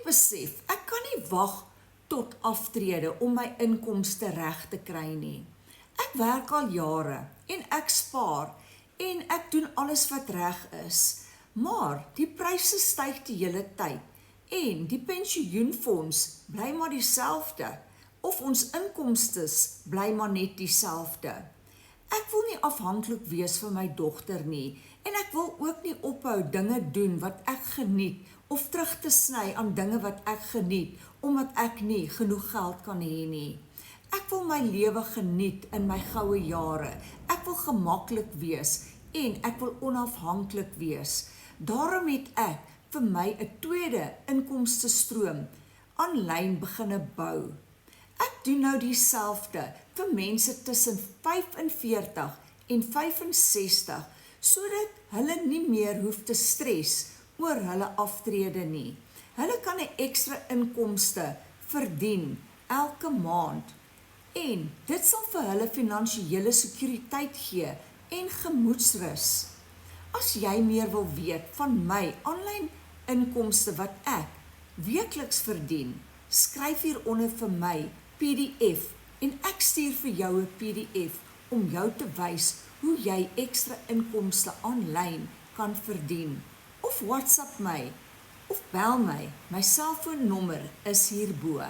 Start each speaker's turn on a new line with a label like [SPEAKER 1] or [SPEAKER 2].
[SPEAKER 1] besef, ek kan nie wag tot aftrede om my inkomste reg te kry nie. Ek werk al jare en ek spaar en ek doen alles wat reg is, maar die pryse styg die hele tyd en die pensioenfonds bly maar dieselfde of ons inkomstes bly maar net dieselfde. Ek wil nie afhanklik wees van my dogter nie en ek wil ook nie ophou dinge doen wat ek geniet of terug te sny aan dinge wat ek geniet omdat ek nie genoeg geld kan hê nie. Ek wil my lewe geniet in my goue jare. Ek wil gemaklik wees en ek wil onafhanklik wees. Daarom het ek vir my 'n tweede inkomstestroom aanlyn begine bou. Ek doen nou dieselfde vir mense tussen 45 en 65, sodat hulle nie meer hoef te stres oor hulle aftrede nie. Hulle kan 'n ekstra inkomste verdien elke maand en dit sal vir hulle finansiële sekuriteit gee en gemoedsrus. As jy meer wil weet van my aanlyn inkomste wat ek weekliks verdien, skryf hieronder vir my PDF en ek stuur vir jou 'n PDF om jou te wys hoe jy ekstra inkomste aanlyn kan verdien. Of WhatsApp my of bel my. My selfoonnommer is hierbo.